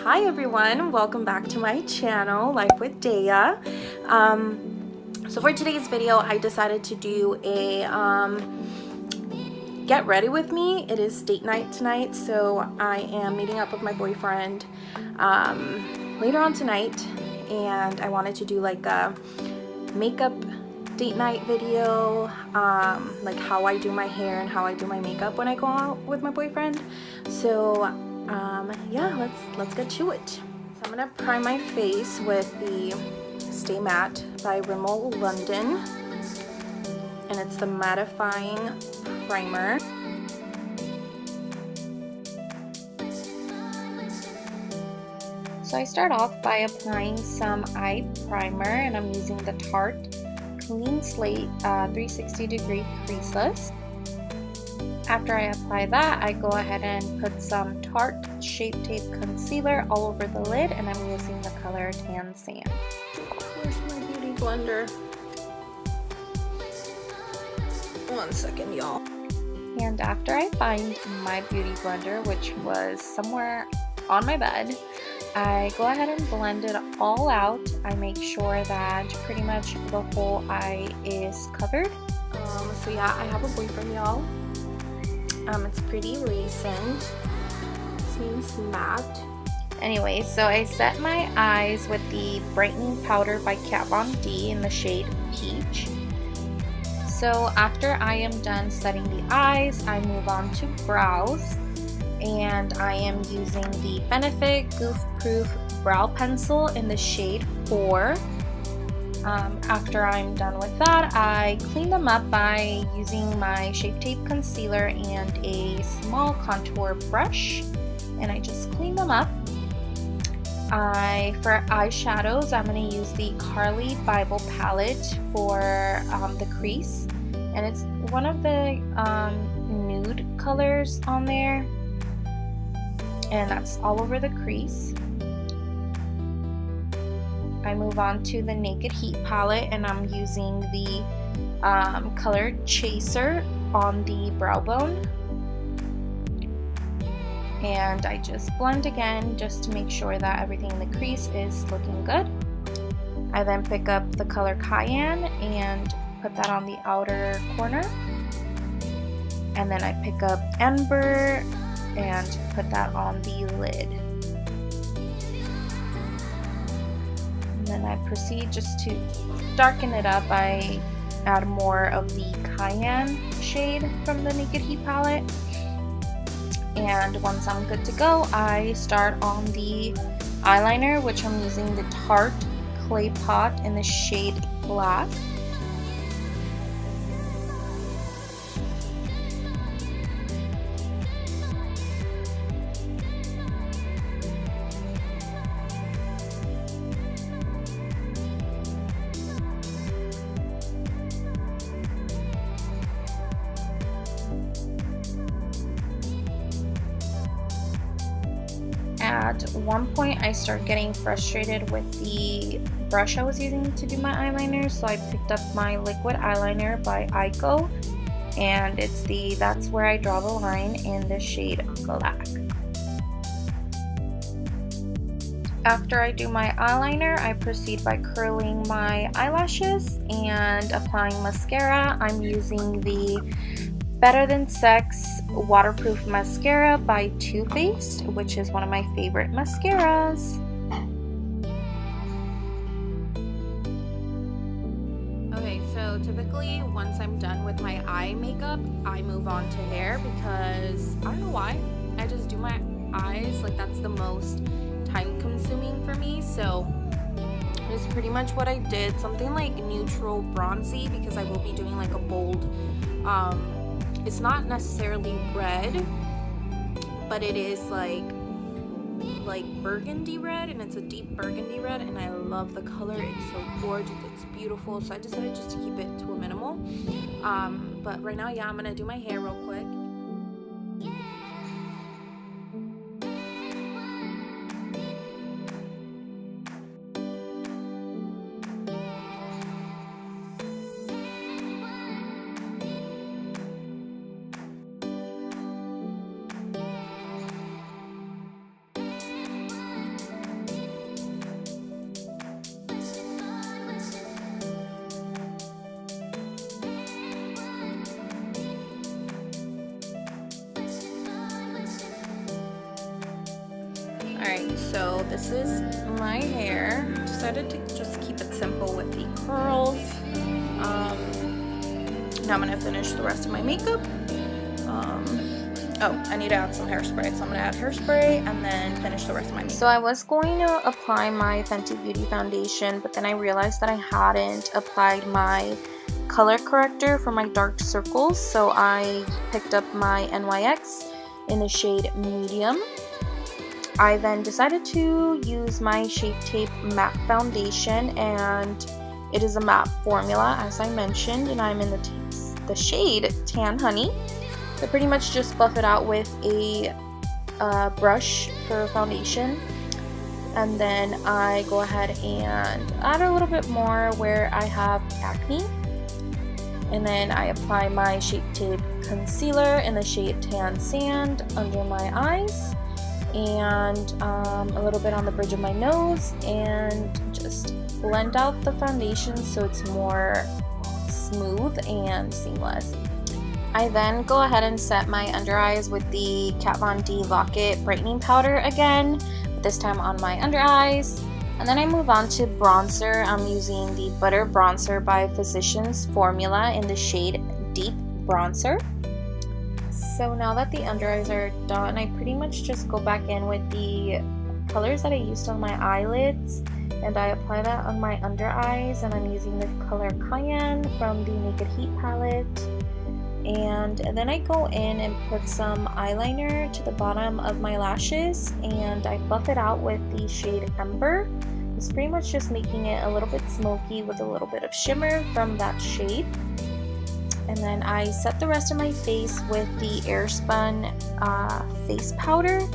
Hi everyone, welcome back to my channel, Life with Deya. So for today's video, I decided to do a get ready with me. It is date night tonight, so I am meeting up with my boyfriend later on tonight, and I wanted to do like a makeup date night video, like how I do my hair and how I do my makeup when I go out with my boyfriend. So yeah, let's get to it. So I'm gonna prime my face with the Stay Matte by Rimmel London, and it's the mattifying primer. So I start off by applying some eye primer, and I'm using the Tarte Clean Slate 360-degree creaseless. After I apply that, I go ahead and put some Tarte Shape Tape Concealer all over the lid, and I'm using the color Tan Sand. Where's my beauty blender? One second, y'all. And after I find my beauty blender, which was somewhere on my bed, I go ahead and blend it all out. I make sure that pretty much the whole eye is covered. So yeah, I have a boyfriend, y'all. It's pretty recent. His name's Matt. Anyway, so I set my eyes with the Brightening Powder by Kat Von D in the shade Peach. So after I am done setting the eyes, I move on to brows. And I am using the Benefit Goof Proof Brow Pencil in the shade 4. After I'm done with that, I clean them up by using my Shape Tape Concealer and a small contour brush, and I just clean them up. For eyeshadows, I'm going to use the Carli Bybel palette for the crease, and it's one of the nude colors on there, and that's all over the crease. I move on to the Naked Heat palette, and I'm using the color Chaser on the brow bone, and I just blend again just to make sure that everything in the crease is looking good. I then pick up the color Cayenne and put that on the outer corner, and then I pick up Ember and put that on the lid. And then I proceed just to darken it up. I add more of the Cayenne shade from the Naked Heat palette. And once I'm good to go, I start on the eyeliner, which I'm using the Tarte Clay Pot in the shade Black. At one point, I started getting frustrated with the brush I was using to do my eyeliner, so I picked up my liquid eyeliner by EYEKO, and it's the That's Where I Draw the Line in the shade Black. After I do my eyeliner, I proceed by curling my eyelashes and applying mascara. I'm using the Better Than Sex Waterproof Mascara by Too Faced, which is one of my favorite mascaras. Okay, so typically once I'm done with my eye makeup, I move on to hair because I don't know why. I just do my eyes, like that's the most time consuming for me. So it's pretty much what I did. Something like neutral bronzy, because I will be doing like a bold, it's not necessarily red, but it is like burgundy red, and it's a deep burgundy red, and I love the color. It's so gorgeous, it's beautiful, so I decided just to keep it to a minimal. But right now, yeah, I'm gonna do my hair real quick. Alright, so this is my hair. Decided to just keep it simple with the curls. Now I'm going to finish the rest of my makeup. Oh, I need to add some hairspray, so I'm going to add hairspray and then finish the rest of my makeup. So I was going to apply my Fenty Beauty foundation, but then I realized that I hadn't applied my color corrector for my dark circles, so I picked up my NYX in the shade medium. I then decided to use my Shape Tape matte foundation, and it is a matte formula as I mentioned, and I'm in the shade Tan Honey. So pretty much just buff it out with a brush for foundation, and then I go ahead and add a little bit more where I have acne, and then I apply my Shape Tape concealer in the shade Tan Sand under my eyes, and a little bit on the bridge of my nose, and just blend out the foundation so it's more smooth and seamless. I then go ahead and set my under eyes with the Kat Von D Lock-It brightening powder again, but this time on my under eyes. And then I move on to bronzer. I'm using the Butter Bronzer by Physicians formula in the shade Deep Bronzer. So now that the under eyes are done, I pretty much just go back in with the colors that I used on my eyelids, and I apply that on my under eyes, and I'm using the color Cayenne from the Naked Heat palette. And then I go in and put some eyeliner to the bottom of my lashes, and I buff it out with the shade Ember. It's pretty much just making it a little bit smoky with a little bit of shimmer from that shade. And then I set the rest of my face with the Airspun face powder,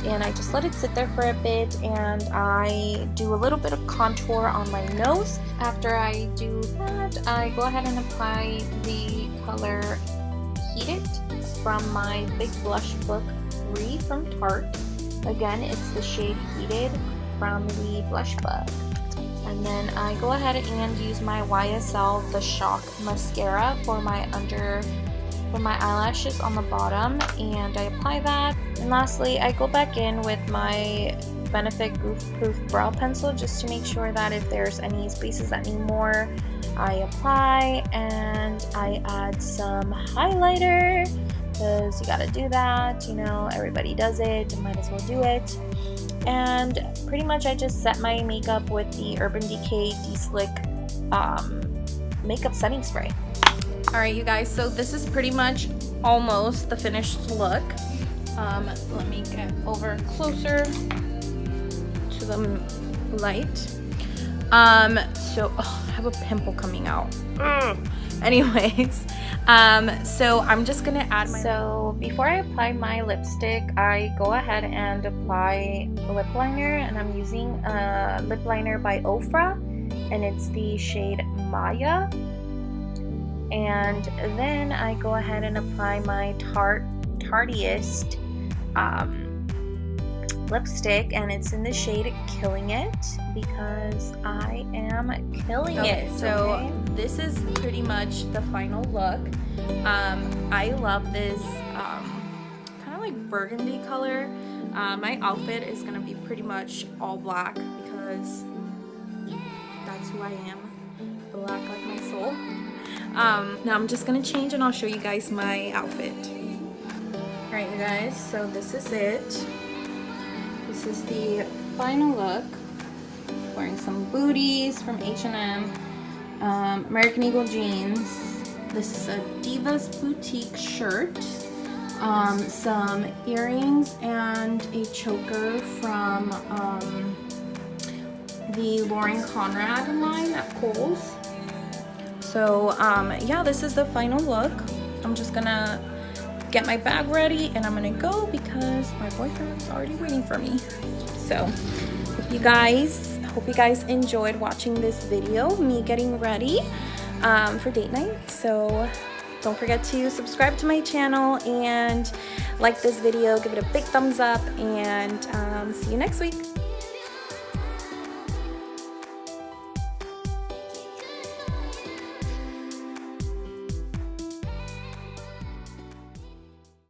and I just let it sit there for a bit, and I do a little bit of contour on my nose. After I do that, I go ahead and apply the color Heat It from my Big Blush Book 3 from Tarte. Again, it's the shade Heated from the blush book. And then I go ahead and use my YSL The Shock Mascara for my eyelashes on the bottom, and I apply that. And lastly, I go back in with my Benefit Goof Proof Brow Pencil just to make sure that if there's any spaces that need more, I apply. And I add some highlighter because you gotta do that, you know, everybody does it, might as well do it. And pretty much I just set my makeup with the Urban Decay De-Slick makeup setting spray. Alright you guys, so this is pretty much almost the finished look. Let me get over closer to the light. So I have a pimple coming out. Anyways, so I'm just gonna add my... So before I apply my lipstick, I go ahead and apply lip liner, and I'm using a lip liner by Ofra, and it's the shade Maya. And then I go ahead and apply my Tarteist lipstick, and it's in the shade Killing It because I am killing it. So this is pretty much the final look. I love this kind of like burgundy color. My outfit is gonna be pretty much all black because that's who I am, black like my soul. Now I'm just gonna change and I'll show you guys my outfit. Alright you guys, so this is it. This is the final look. Wearing some booties from H&M, American Eagle jeans. This is a Divas Boutique shirt, some earrings, and a choker from the Lauren Conrad line at Kohl's. So yeah, this is the final look. I'm just gonna get my bag ready and I'm gonna go because my boyfriend's already waiting for me. So hope you guys enjoyed watching this video, me getting ready for date night. So don't forget to subscribe to my channel and like this video, give it a big thumbs up, and see you next week.